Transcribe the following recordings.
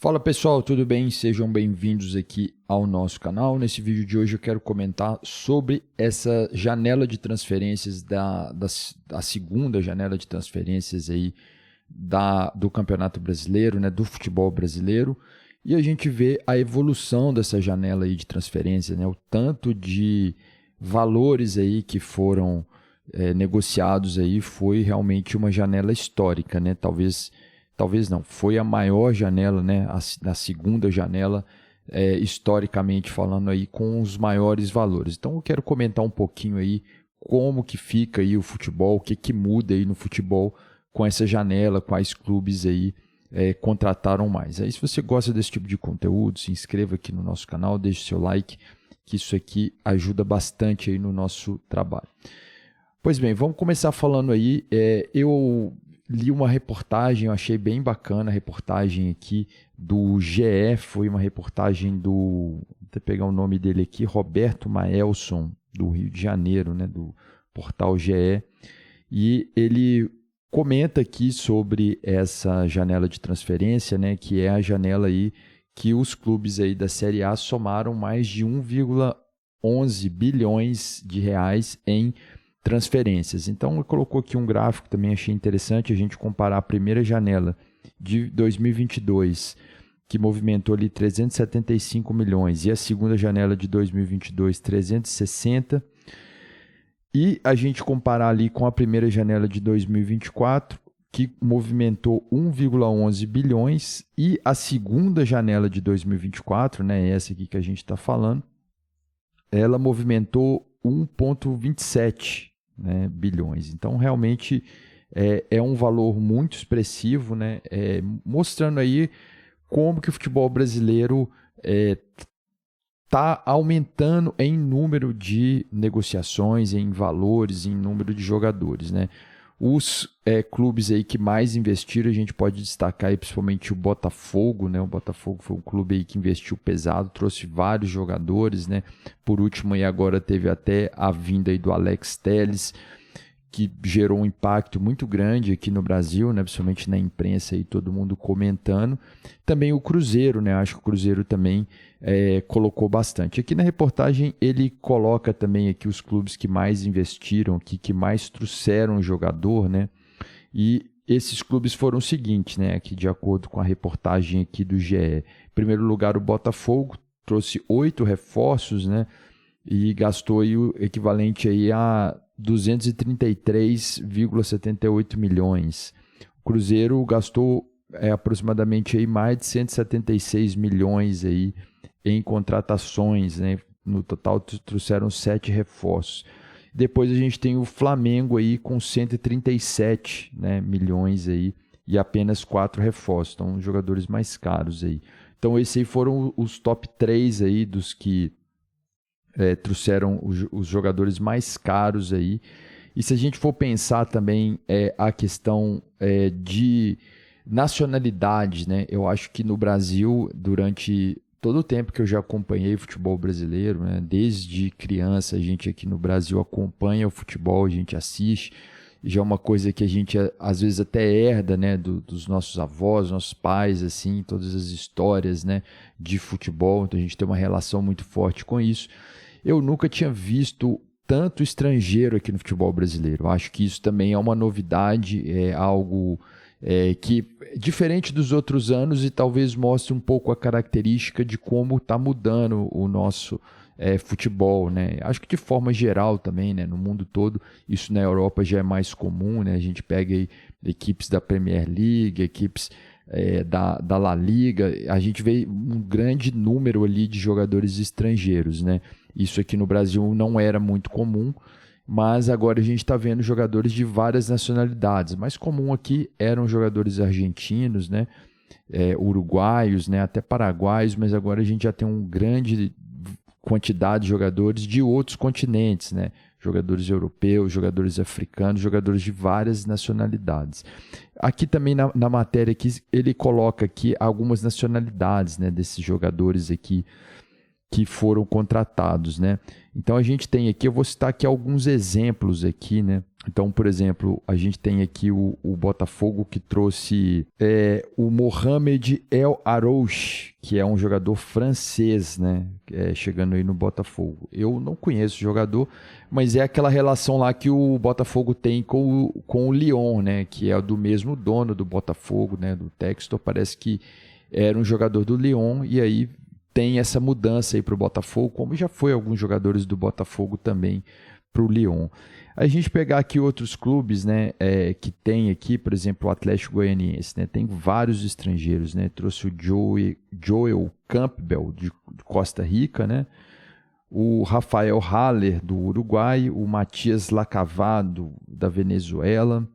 Fala pessoal, tudo bem? Sejam bem-vindos aqui ao nosso canal. Nesse vídeo de hoje eu quero comentar sobre essa janela de transferências, a segunda janela de transferências aí do Campeonato Brasileiro, né, do futebol brasileiro. E a gente vê a evolução dessa janela aí de transferência, né, o tanto de valores aí que foram negociados aí, foi realmente uma janela histórica, né? Talvez não, foi a maior janela, né? A segunda janela, historicamente falando aí, com os maiores valores. Então eu quero comentar um pouquinho aí como que fica aí o futebol, o que muda aí no futebol com essa janela, quais clubes aí contrataram mais. Aí se você gosta desse tipo de conteúdo, se inscreva aqui no nosso canal, deixe seu like, que isso aqui ajuda bastante aí no nosso trabalho. Pois bem, vamos começar falando aí, eu li uma reportagem, eu achei bem bacana a reportagem aqui do GE, foi uma reportagem vou até pegar o nome dele aqui, Roberto Maelson, do Rio de Janeiro, né, do portal GE, e ele comenta aqui sobre essa janela de transferência, né, que é a janela aí que os clubes aí da Série A somaram mais de 1,11 bilhões de reais em transferências. Então, ele colocou aqui um gráfico, também achei interessante a gente comparar a primeira janela de 2022, que movimentou ali 375 milhões, e a segunda janela de 2022, 360, e a gente comparar ali com a primeira janela de 2024, que movimentou 1,11 bilhões, e a segunda janela de 2024, né, essa aqui que a gente está falando, ela movimentou 1,27 bilhões. Então, realmente é um valor muito expressivo, né? Mostrando aí como que o futebol brasileiro está aumentando em número de negociações, em valores, em número de jogadores, né? Os clubes aí que mais investiram, a gente pode destacar aí principalmente o Botafogo, né? O Botafogo foi um clube aí que investiu pesado, trouxe vários jogadores, né? Por último aí agora teve até a vinda aí do Alex Telles, que gerou um impacto muito grande aqui no Brasil, né? Principalmente na imprensa aí, todo mundo comentando. Também o Cruzeiro, né? Acho que o Cruzeiro também colocou bastante. Aqui na reportagem ele coloca também aqui os clubes que mais investiram, que mais trouxeram jogador, né? E esses clubes foram os seguintes, né? Aqui de acordo com a reportagem aqui do GE. Em primeiro lugar, o Botafogo trouxe 8 reforços, né? E gastou aí o equivalente aí a 233,78 milhões. O Cruzeiro gastou aproximadamente aí mais de 176 milhões aí em contratações, né? No total trouxeram 7 reforços. Depois a gente tem o Flamengo aí com 137, né, milhões aí e apenas 4 reforços, então os jogadores mais caros aí. Então esses aí foram os top 3 aí dos que trouxeram os jogadores mais caros aí. E se a gente for pensar também a questão de nacionalidade, né? Eu acho que no Brasil, durante todo o tempo que eu já acompanhei futebol brasileiro, né? Desde criança, a gente aqui no Brasil acompanha o futebol, a gente assiste, já é uma coisa que a gente às vezes até herda, né? Dos nossos avós, nossos pais, assim, todas as histórias, né? De futebol, então a gente tem uma relação muito forte com isso. Eu nunca tinha visto tanto estrangeiro aqui no futebol brasileiro. Eu acho que isso também é uma novidade, é algo que diferente dos outros anos e talvez mostre um pouco a característica de como está mudando o nosso futebol, né? Acho que de forma geral também, né? No mundo todo, isso na Europa já é mais comum, né? A gente pega aí equipes da Premier League, equipes da La Liga, a gente vê um grande número ali de jogadores estrangeiros, né? Isso aqui no Brasil não era muito comum, mas agora a gente está vendo jogadores de várias nacionalidades. Mais comum aqui eram jogadores argentinos, né? Uruguaios, né? Até paraguaios, mas agora a gente já tem uma grande quantidade de jogadores de outros continentes, né? Jogadores europeus, jogadores africanos, jogadores de várias nacionalidades. Aqui também na matéria aqui, ele coloca aqui algumas nacionalidades, né, desses jogadores aqui que foram contratados, né? Então a gente tem aqui, eu vou citar aqui alguns exemplos aqui, né? Então, por exemplo, a gente tem aqui o Botafogo que trouxe o Mohamed El Arouche, que é um jogador francês, né? Chegando aí no Botafogo. Eu não conheço o jogador, mas é aquela relação lá que o Botafogo tem com o Lyon, né? Que é do mesmo dono do Botafogo, né? Do Textor, parece que era um jogador do Lyon e aí tem essa mudança aí para o Botafogo, como já foi alguns jogadores do Botafogo também para o Lyon. A gente pegar aqui outros clubes, né, que tem aqui, por exemplo, o Atlético Goianiense, né, tem vários estrangeiros, né, trouxe o Joel Campbell de Costa Rica, né, o Rafael Haller do Uruguai, o Matias Lacavado da Venezuela,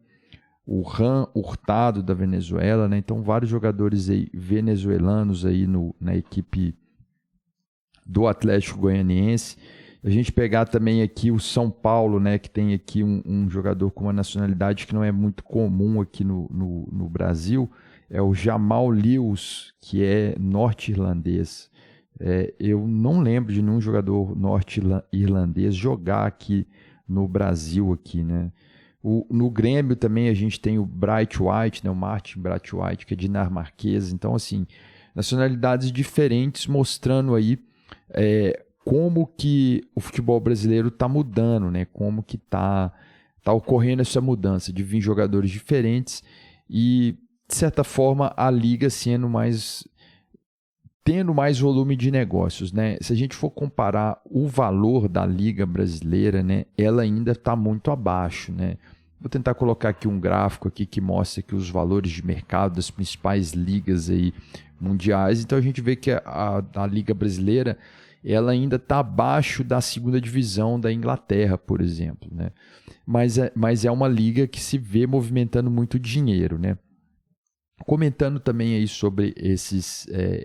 o Ran Hurtado da Venezuela, né, então vários jogadores aí venezuelanos aí na equipe do Atlético Goianiense. A gente pegar também aqui o São Paulo, né, que tem aqui um jogador com uma nacionalidade que não é muito comum aqui no Brasil, é o Jamal Lewis, que é norte-irlandês. Eu não lembro de nenhum jogador norte-irlandês jogar aqui no Brasil, aqui, né? No Grêmio também a gente tem o Bright White, né, o Martin Bright White, que é dinamarquês. Então, assim, nacionalidades diferentes mostrando aí como que o futebol brasileiro está mudando, né? Como que tá ocorrendo essa mudança de vir jogadores diferentes e, de certa forma, a liga tendo mais volume de negócios, né? Se a gente for comparar o valor da liga brasileira, né, ela ainda está muito abaixo, né? Vou tentar colocar aqui um gráfico aqui que mostra que os valores de mercado das principais ligas aí mundiais. Então a gente vê que a liga brasileira ela ainda está abaixo da segunda divisão da Inglaterra, por exemplo, né? Mas é uma liga que se vê movimentando muito dinheiro, né? Comentando também aí sobre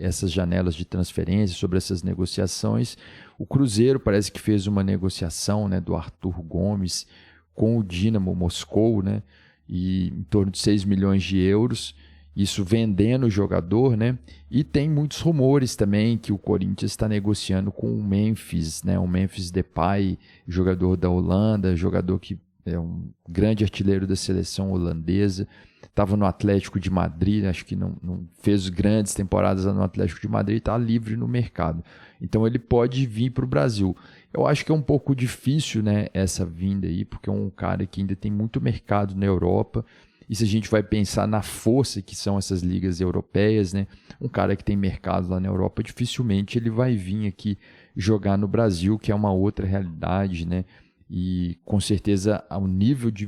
essas janelas de transferência, sobre essas negociações, o Cruzeiro parece que fez uma negociação, né, do Arthur Gomes com o Dinamo Moscou, né, e em torno de 6 milhões de euros, isso vendendo o jogador, né? E tem muitos rumores também que o Corinthians está negociando com o Memphis, né? O Memphis Depay, jogador da Holanda, jogador que é um grande artilheiro da seleção holandesa, estava no Atlético de Madrid, acho que não fez grandes temporadas no Atlético de Madrid, está livre no mercado. Então ele pode vir para o Brasil. Eu acho que é um pouco difícil, né, essa vinda aí, porque é um cara que ainda tem muito mercado na Europa. E se a gente vai pensar na força que são essas ligas europeias, né, um cara que tem mercado lá na Europa, dificilmente ele vai vir aqui jogar no Brasil, que é uma outra realidade, né? E com certeza o nível de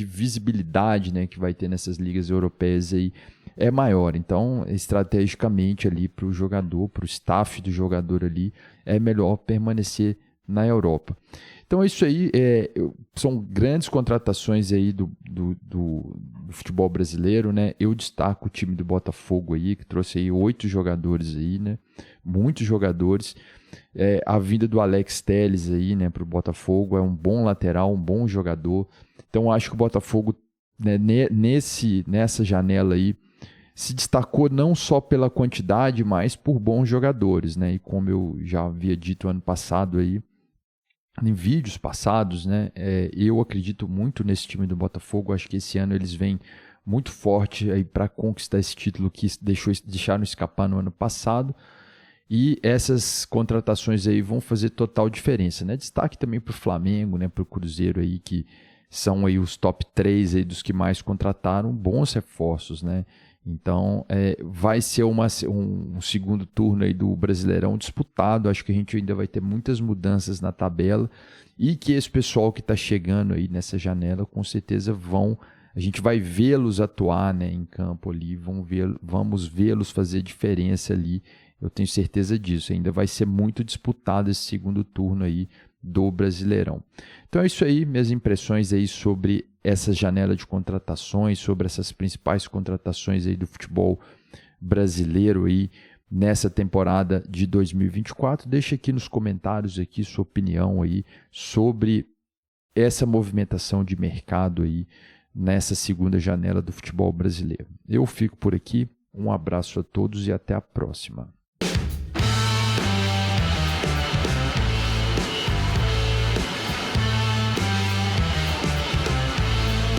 visibilidade, né, que vai ter nessas ligas europeias aí é maior. Então, estrategicamente ali para o jogador, para o staff do jogador ali, é melhor permanecer na Europa. Então é isso aí, são grandes contratações aí do futebol brasileiro, né? Eu destaco o time do Botafogo aí, que trouxe aí 8 jogadores aí, né? Muitos jogadores. A vinda do Alex Telles aí, né, para o Botafogo, é um bom lateral, um bom jogador. Então acho que o Botafogo, né, nessa janela aí se destacou não só pela quantidade, mas por bons jogadores, né? E como eu já havia dito ano passado aí, em vídeos passados, né, eu acredito muito nesse time do Botafogo. Acho que esse ano eles vêm muito forte aí para conquistar esse título que deixaram escapar no ano passado. E essas contratações aí vão fazer total diferença, né? Destaque também para o Flamengo, né, para o Cruzeiro aí, que são aí os top 3 aí dos que mais contrataram, bons reforços, né? Então, vai ser um segundo turno aí do Brasileirão disputado. Acho que a gente ainda vai ter muitas mudanças na tabela e que esse pessoal que está chegando aí nessa janela, com certeza a gente vai vê-los atuar, né, em campo ali, vamos vê-los fazer diferença ali. Eu tenho certeza disso. Ainda vai ser muito disputado esse segundo turno aí do Brasileirão. Então é isso aí, minhas impressões aí sobre essa janela de contratações, sobre essas principais contratações aí do futebol brasileiro aí nessa temporada de 2024. Deixa aqui nos comentários aqui sua opinião aí sobre essa movimentação de mercado aí nessa segunda janela do futebol brasileiro. Eu fico por aqui. Um abraço a todos e até a próxima.